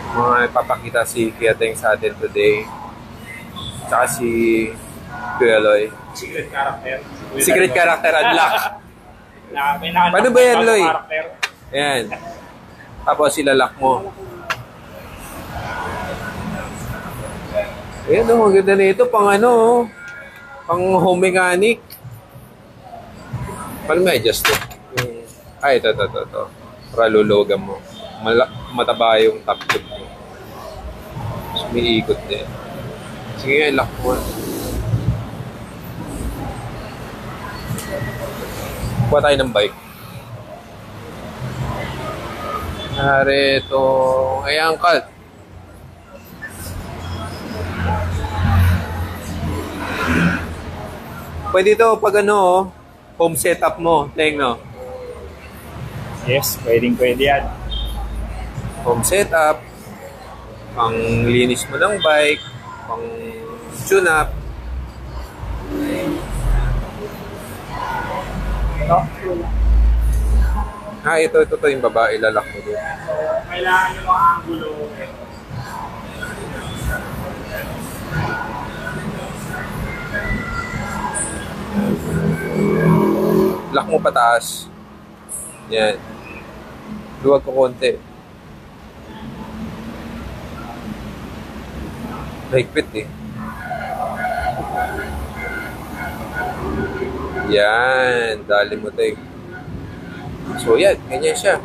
Mga ipapakita si Kuya Teng sa atin today. Tsaka si Kuya Loy. Secret character. Secret character unlock. Paano ba yan, Loy? Ayan. Tapos ilalak mo. Ayan o, maganda na ito. Pang ano, pang home mechanic. Paano may adjust ito? Ay, ito. Para lulugan mo. Mataba yung top tube mo. Umiikot din. Sige nga, lock mo. Kuha tayo ng bike. Nari ito. Ay, uncle. Pwede ito pag ano, home setup mo. Teng, no? Yes, pwede yan. Home setup. Pang linis mo ng bike. Pang tune up. Ito yung baba. Ilalak mo doon. Kailangan yung mga angulo. Lock mo pataas. Yan. Luwag ko konti. Mahigpit eh. Yan. Dali mo tayo. So yan. Ganyan siya.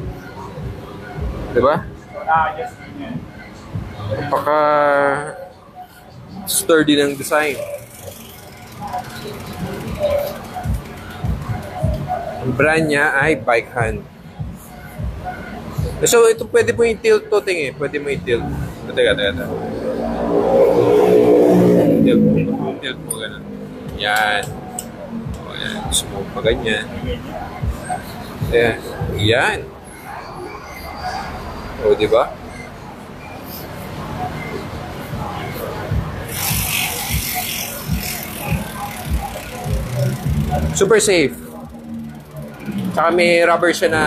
Diba? Yes, ganyan. Napaka sturdy ng design. Ang brand niya ay Bike Hand. So ito pwede mo i-tilt to, Ting eh. Pwede mo i-tilt. Teka. Tilt mo ganun. Yan. O yan. Gusto mo pa ganyan. Yan. O, diba? Super safe. Tsaka may rubber siya na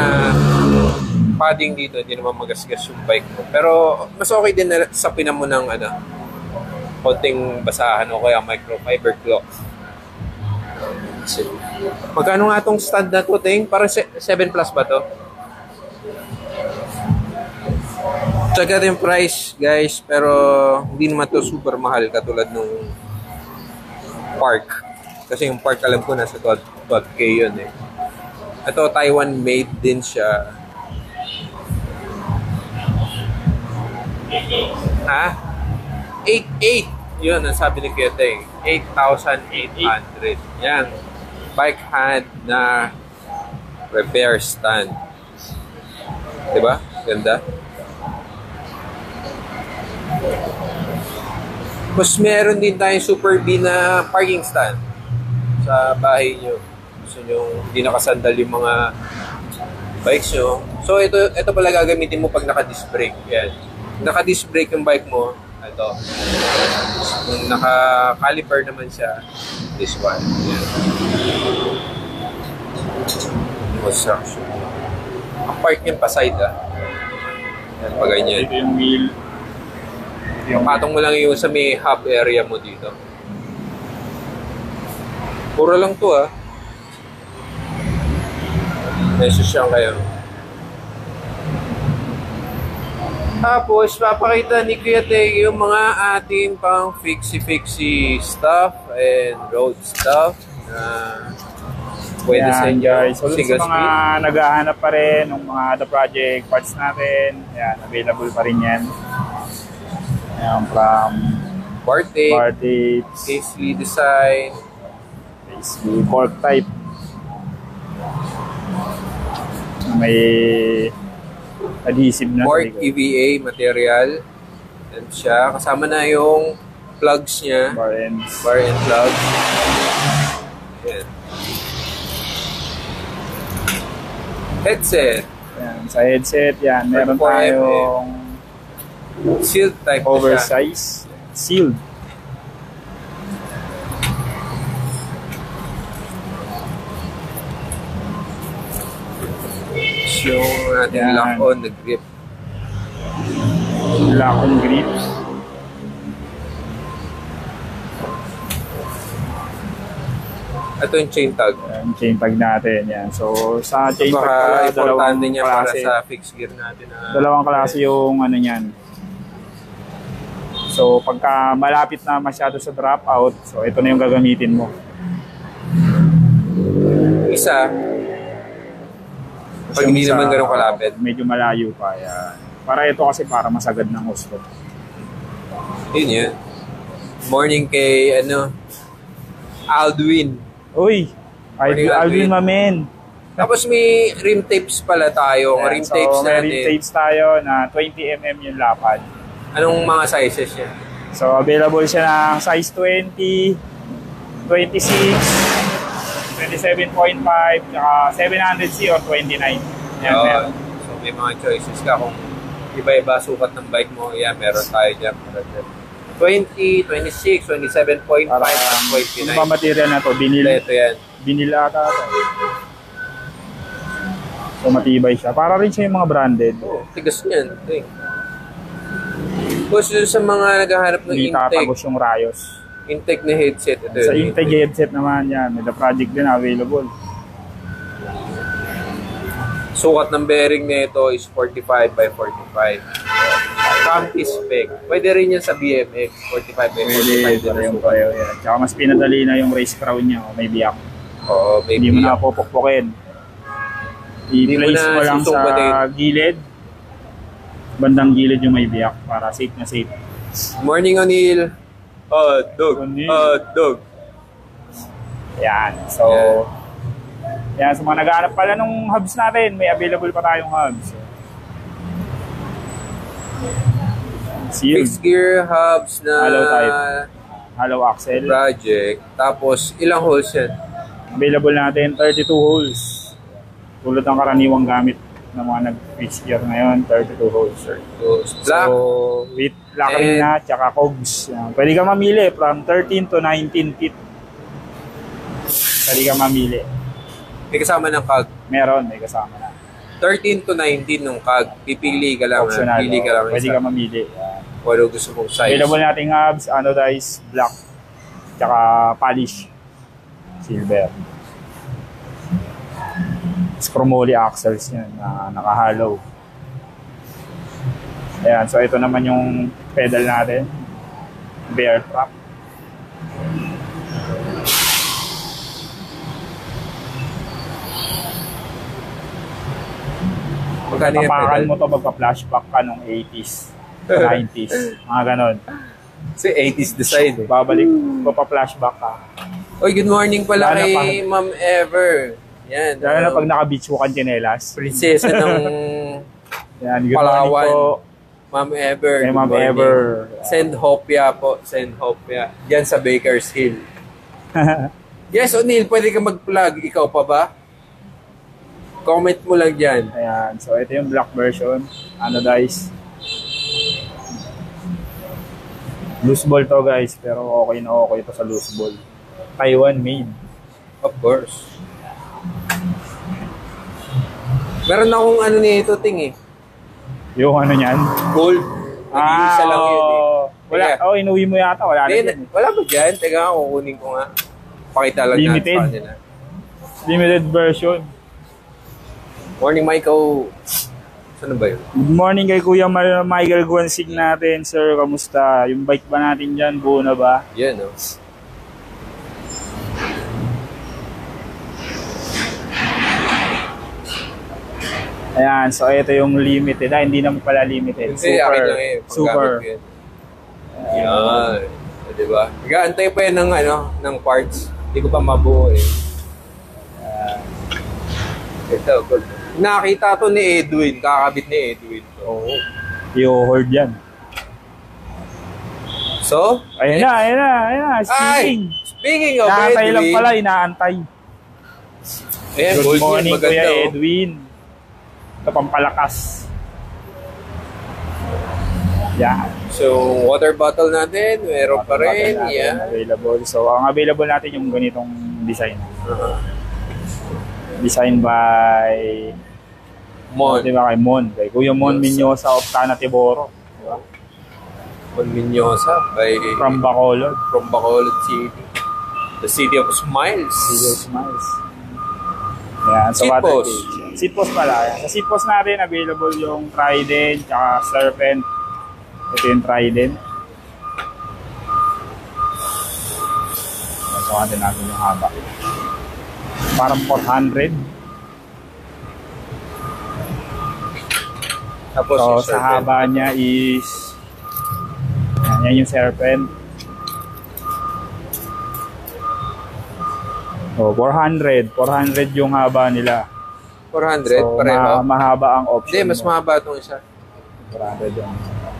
padding dito. Hindi naman magasgas yung bike mo. Pero mas okay din na sapinan mo ng konting basahan o kaya microfiber cloth. Magkano nga itong stand na to, Ting? Parang 7 plus ba to? Check out yung price, guys. Pero hindi naman to super mahal katulad nung Park. Kasi yung Park alam ko nasa 12K yun eh. Ito Taiwan made din siya. Ha? 8,800. Yun ang sabi ni Kuya Teng. 8,800. Yan. Bike hand na repair stand. Diba? Ganda. Mas meron din tayong Super B na parking stand sa bahay nyo. Gusto nyo hindi nakasandal yung mga bikes nyo. So ito pala gagamitin mo pag naka-disc brake. Yan. Naka-disc brake yung bike mo. Ito. Kung naka-caliper naman siya, this one. Yan. Construction. Ang park niyan pa side Yan, pa ganyan. Ito yung wheel. Patong mo lang yung sa may hub area mo dito. Puro lang to Message lang kayo. Tapos, papakita ni Kuya Teng yung mga ating pang fixie stuff and road stuff na pwede sa inyo. Guys. So, sa mga naghahanap pa rin ng mga other project parts natin, yan, available pa rin yan. Yan, from bar tapes, Casely design, cork type. May adhesive na. Cork EVA material. And siya. Kasama na yung plugs niya. Bar ends. Bar and plugs. Yan. Headset. Yan, sa headset, yan. Meron tayong sealed type oversize. Sealed. Yung ating lock-on, the grip. Lakong grips. Ito yung chain tag. Yung chain tag natin. Yan. So, sa chain tag pala, Importante niya para klase. sa fixed gear natin. Dalawang klase yung ano niyan. So, pagka malapit na masyado sa drop out, so ito na yung gagamitin mo. Isa, pag hindi naman ganun kalapit. Medyo malayo pa. Yan. Para ito kasi para masagad ng hose. Yun yun. Morning kay, Aldwin. Uy! Morning, Alvin Mamen. Tapos may rim tapes pala tayo. Yan. Rim So, tapes may natin. rim tapes tayo na 20mm yung lapad. Anong mga sizes yan? So, available siya ng size 20, 26, 27.5, tsaka 700C or 29. Yan, meron. So may mga choices ka kung iba-iba sukat ng bike mo. Yan, meron tayo dyan. 20, 26, 27.5, Para, at yung 29. mga material na to, binil. Ito yan. Binil ata. So, matibay siya. Para rin siya yung mga branded. Tigas niyan. Tapos yun sa mga naghahanap ng Hindi tatagos yung rayos. intake na headset. Ito Sa yun, Integ headset naman yan. May the project din available. Sukat ng bearing nito is 45 by 45. Comfy spec. Pwede rin yan sa BMX. 45 by 45. Pwede, parehong pareho yan. Tsaka mas pinadali na yung race crown niya. May biyak. Oo, may Hindi mo biyak. na popokpokin. Hindi mo I-place na mo lang sa susumbatin. gilid. Bandang gilid yung may biyak para safe na safe. Morning, O'Neil. Dog. O'Neil. Dog. Yan. So, yan. So, mga naghahanap pala nung hubs natin. May available pa tayong hubs. Sealed. Fixed gear hubs na Hollow type. Hollow axle. project. Tapos, ilang holes yan? Available natin 32 holes. Tulad ng karaniwang gamit ng mga nag-fixed gear ngayon, 32 holes. Sir. Black. So, with lacking na, tsaka cogs. Yan. Pwede ka mamili from 13 to 19 feet. Pwede ka mamili. May kasama ng CAG. Meron, may kasama na. 13 to 19 nung CAG. Pipili ka lang. Optional. Pili ka lang. Pwede isa. ka mamili. Yan. Kung ano gusto mong size. Available nating hubs, anodized, black, tsaka polish, silver. Chromoly axles yan na naka-hollow. Ayan, so ito naman yung pedal natin. Bear trap. Magkano yung Tapakan pedal? mo to magpa-flashback ka nung 80s, 90s, mga ganon. Kasi 80s design. Babalik, magpa-flashback ka. Oy, good morning pala Lalo kay Ma'am Ever. Yan. Lalo na pag naka-beach walk ang tsinelas. prinsesa ng Yan, good morning Palawan. po. Ma'am Ever. Kay Good Ma'am morning. Ever. Send Hopia po. Send Hopia. Diyan sa Baker's Hill. Yes, O'Neil, pwede ka mag-plug. Ikaw pa ba? Comment mo lang dyan. Ayan, so ito yung black version, anodized. Loose ball to guys, pero okay na okay to sa loose ball. Taiwan made. Of course. Meron akong ano nito, ting eh. Yung ano niyan? Gold. Nag-iisa lang yun eh. Wala, Teka. inuwi mo yata, wala na Hindi, dyan. wala ba dyan? Teka, kukunin ko nga. Pakita lang Limited. natin sa kanila. Limited version. Morning, Michael. Saan ba yun? Good morning kay Kuya Michael Guansig natin, sir. Kamusta? Yung bike ba natin dyan, buo na ba? Yan, oh. Ayan, so ito yung limited. Hindi naman pala limited. Hindi, akin lang eh. Super. Paggamit ko yan. Yan. So, diba? Nag-aantay pa yan ng, ng parts. Hindi ko pa mabuo eh. Ito, good. Nakita to ni Edwin. Kakabit ni Edwin. Oo. I-hold yan. So? Ayan na. Speaking. Speaking of Inaantay lang Edwin. pala, inaantay. Ayan, Good gold morning, yan, maganda, Kuya oh. Edwin. Ito pampalakas. Yan. So, water bottle natin, meron pa rin. Natin Yan. available. So, ang available natin yung ganitong design. Design by Mon. Di ba kay Mon? Kay Kuya Mon Yes. Minyosa of Tana Tiboro. Monminyosa by From Bacolod. City. The City of Smiles. Video Smiles. Yan, so Seat water post. cage. Seat post pala. Sa seat post natin, available yung Trident, tsaka Serpent. Ito yung Trident. Sukatin natin yung haba. Parang 400. Tapos So, yung sa serpent. haba niya is yan yung Serpent. Oh, 400. 400 yung haba nila. 400, So, pareho. mahaba ang option Hindi, mas mo. mahaba itong isa. 400 yan.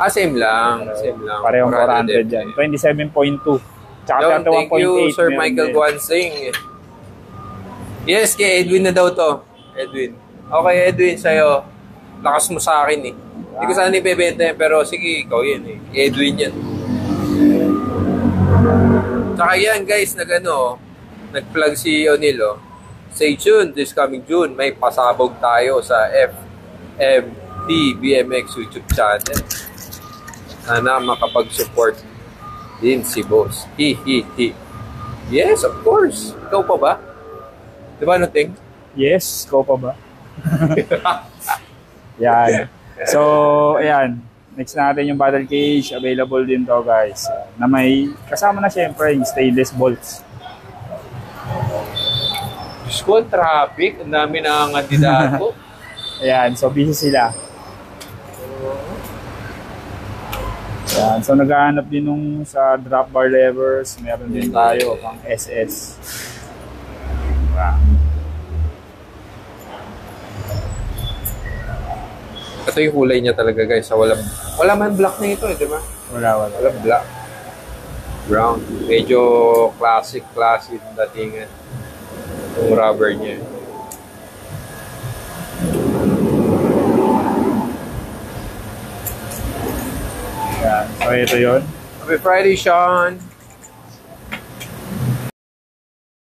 Same lang. Same lang. Parehong 400 din. yan. 27.2. Tsaka Yun, thank you, 31.8. Sir meron Michael din. Guansing. Yes, kay Edwin na daw to. Edwin. Okay, Edwin, sa'yo. Lakas mo sa akin eh. Hindi ko sana ibebenta yan, pero sige, ikaw yan eh. Edwin yan. Tsaka yan, guys, nag-plug si O'Neil, oh. Stay tuned, this coming June, may pasabog tayo sa FMD BMX YouTube channel. Sana makapag-support din si boss. Hi. Yes, of course. Ikaw pa ba? Di ba, Ting? Yes, ko pa ba? Yan. So, ayan. Next natin yung battle cage. Available din to, guys. Na may, kasama na syempre yung stainless bolts. Diyos ko, ang traffic. Ang dami na ang kandidato. Ayan, so busy sila. Ayan, so naghahanap din nung sa drop bar levers. Meron din tayo pang SS. Diba? Ito yung kulay niya talaga, guys. Wala man black na ito, eh, di ba? Wala. Walang black. Brown. Medyo classic yung datingan. Yung rubber niya. Ayan, so ito yun. Happy Friday, Sean!